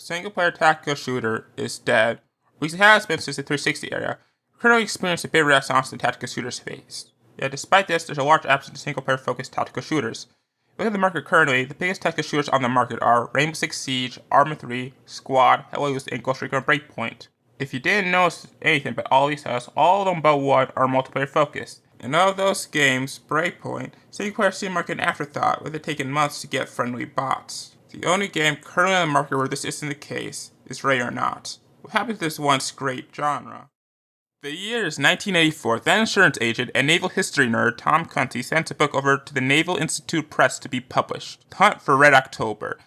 The single-player tactical shooter is dead, at least it has been since the 360 era. We're currently experiencing a big renaissance in the tactical shooter space. Yet despite this, there's a large absence of single-player focused tactical shooters. Look at the market currently, the biggest tactical shooters on the market are Rainbow Six Siege, Arma 3, Squad, Heavily Used, and Ghost Recon Breakpoint. If you didn't notice anything but all these titles, all of them but one are multiplayer focused. And of those games, Breakpoint, single player seemed like an afterthought, with it taking months to get friendly bots. The only game currently on the market where this isn't the case is Ready or Not. What happened to this once great genre? The year is 1984. Then insurance agent and naval history nerd Tom Clancy sent a book over to the Naval Institute Press to be published, The Hunt for Red October.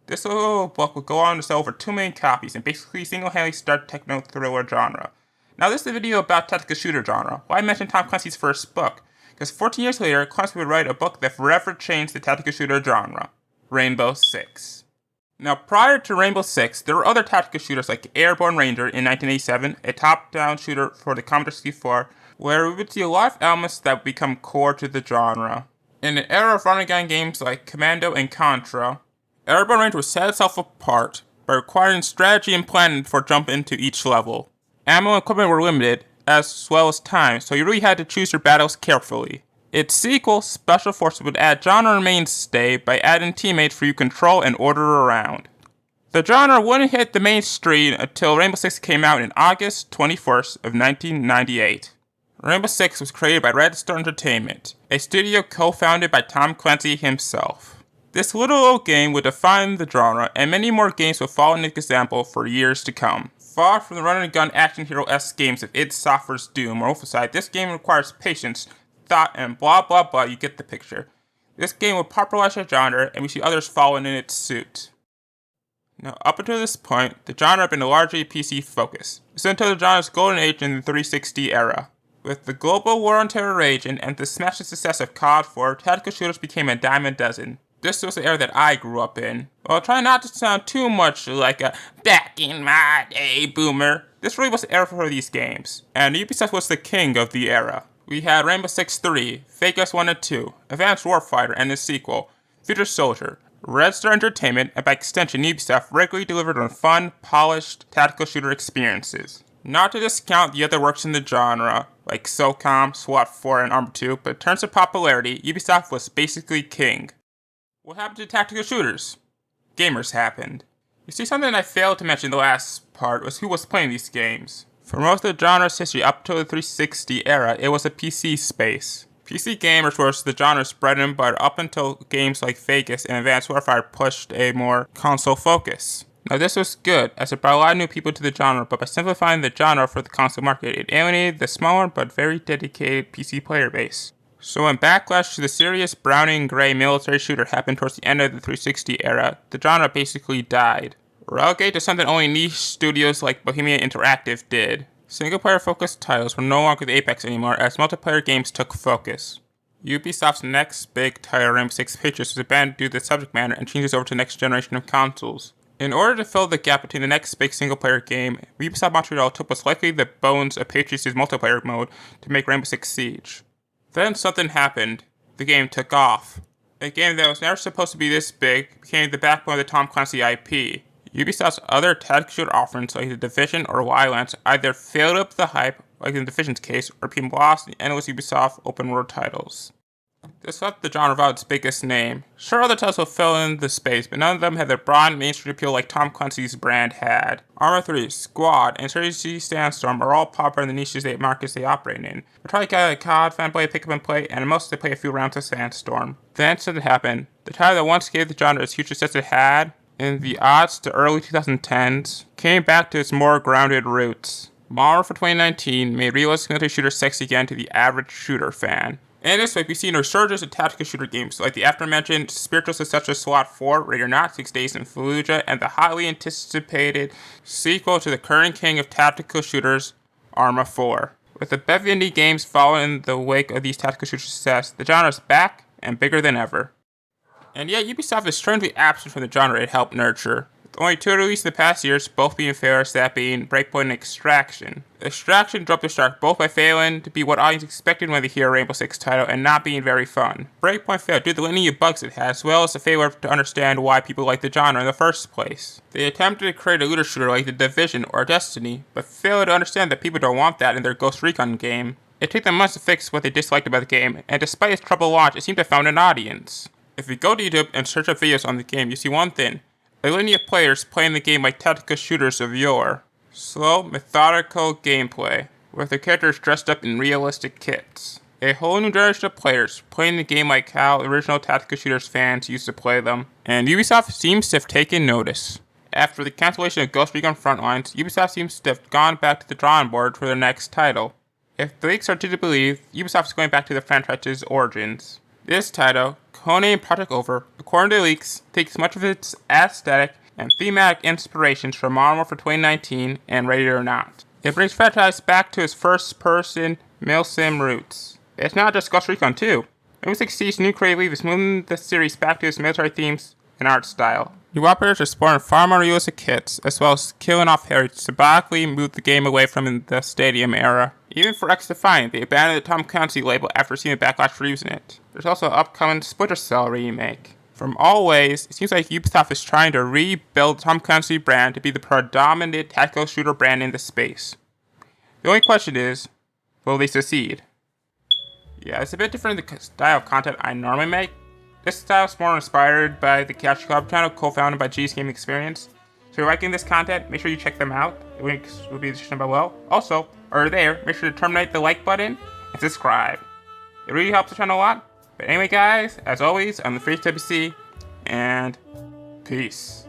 This little book would go on to sell over 2 million copies and basically single-handedly start the techno thriller genre. Now this is a video about tactical shooter genre. Why mention Tom Clancy's first book? Because 14 years later, Clancy would write a book that forever changed the tactical shooter genre, Rainbow Six. Now prior to Rainbow Six, there were other tactical shooters like Airborne Ranger in 1987, a top-down shooter for the Commodore 64, where we would see a lot of elements that would become core to the genre. In the era of run-and-gun games like Commando and Contra, Airborne Ranger would set itself apart by requiring strategy and planning before jumping into each level. Ammo and equipment were limited, as well as time, so you really had to choose your battles carefully. Its sequel, Special Forces, would add genre mainstay by adding teammates for you to control and order around. The genre wouldn't hit the mainstream until Rainbow Six came out in August 21st of 1998. Rainbow Six was created by Red Star Entertainment, a studio co-founded by Tom Clancy himself. This little old game would define the genre, and many more games would follow its example for years to come. Far from the run-and-gun action hero-esque games of id Software's Doom or Wolfenstein, this game requires patience, thought, and blah blah blah, you get the picture. This game would popularize the genre, and we see others following in its suit. Now, up until this point, the genre had been largely PC focused. This until the genre's golden age in the 360 era. With the global war on terror raging and the smashing success of COD 4, tactical shooters became a dime a dozen. This was the era that I grew up in. While trying not to sound too much like a back in my day boomer, this really was the era for these games, and Ubisoft was the king of the era. We had Rainbow Six 3, Fake Us 1 and 2, Advanced Warfighter and its sequel, Future Soldier, Red Star Entertainment, and by extension Ubisoft regularly delivered on fun, polished, tactical shooter experiences. Not to discount the other works in the genre, like SOCOM, SWAT 4, and Arma 2, but in terms of popularity, Ubisoft was basically king. What happened to tactical shooters? Gamers happened. You see, something I failed to mention in the last part was who was playing these games. For most of the genre's history up to the 360 era, it was a PC space. PC gamers were the genre's bread and butter up until games like Vegas and Advanced Warfighter pushed a more console focus. Now this was good, as it brought a lot of new people to the genre, but by simplifying the genre for the console market, it alienated the smaller but very dedicated PC player base. So when backlash to the serious browning gray military shooter happened towards the end of the 360 era, the genre basically died. Relegated to something only niche studios like Bohemia Interactive did. Single-player focused titles were no longer the apex anymore as multiplayer games took focus. Ubisoft's next big title, Rainbow Six Patriots, was abandoned due to the subject matter and changes over to the next generation of consoles. In order to fill the gap between the next big single-player game, Ubisoft Montreal took what's likely the bones of Patriots' multiplayer mode to make Rainbow Six Siege. Then something happened. The game took off. A game that was never supposed to be this big became the backbone of the Tom Clancy IP. Ubisoft's other tactical shooter offerings like The Division or Wildlands either failed up the hype, like in The Division's case, or became lost in the endless Ubisoft open-world titles. This left the genre without its biggest name. Sure, other titles will fill in the space, but none of them had the broad mainstream appeal like Tom Clancy's brand had. Arma 3, Squad, and Insurgency Sandstorm are all popular in the niches markets they operate in. They're probably got a COD fanboy pick up and play, and most they play a few rounds of Sandstorm. Then something happened. The title that once gave the genre its huge success it had, in the odds to early 2010s, came back to its more grounded roots. Modern for 2019 made realistic military shooters sexy again to the average shooter fan. In this way, we've seen a resurgence in tactical shooter games like the aforementioned spirituals such as SWAT 4, Ready or Not, 6 Days in Fallujah, and the highly anticipated sequel to the current king of tactical shooters, Arma 4. With the bevy indie games following in the wake of these tactical shooter success, the genre is back and bigger than ever. And yet, Ubisoft is strangely absent from the genre it helped nurture. Only two released in the past years, both being failures, that being Breakpoint and Extraction. Extraction dropped the shark both by failing to be what audiences expected when they hear a Rainbow Six title and not being very fun. Breakpoint failed due to the litany of bugs it has, as well as the failure to understand why people like the genre in the first place. They attempted to create a looter shooter like The Division or Destiny, but failed to understand that people don't want that in their Ghost Recon game. It took them months to fix what they disliked about the game, and despite its troubled launch, it seemed to have found an audience. If you go to YouTube and search up videos on the game, you see one thing: a litany of players playing the game like tactical shooters of yore. Slow, methodical gameplay, with their characters dressed up in realistic kits. A whole new generation of players playing the game like how original tactical shooters fans used to play them. And Ubisoft seems to have taken notice. After the cancellation of Ghost Recon Frontlines, Ubisoft seems to have gone back to the drawing board for their next title. If the leaks are to believe, Ubisoft is going back to the franchise's origins. This title, codenamed Project Over, according to leaks, takes much of its aesthetic and thematic inspirations from Modern Warfare 2019 and Ready or Not. It brings the franchise back to its first-person milsim roots. It's not just Ghost Recon 2. Rainbow Six Siege's new creative leap is moving the series back to its military themes and art style. New operators are sporting far more realistic kits, as well as killing off Harry to symbolically move the game away from the Stadium era. Even for X-Defiant, they abandoned the Tom Clancy label after seeing the backlash for using it. There's also an upcoming Splinter Cell remake. From all ways, it seems like Ubisoft is trying to rebuild the Tom Clancy brand to be the predominant tactical shooter brand in the space. The only question is, will they succeed? Yeah, it's a bit different than the style of content I normally make. This style is more inspired by the Couch Club channel co-founded by G's Game Experience. So if you're liking this content, make sure you check them out. The links will be in the description below. Also, while you're there, make sure to terminate the like button and subscribe. It really helps the channel a lot. But anyway guys, as always, I'm the Thriftwood, and peace.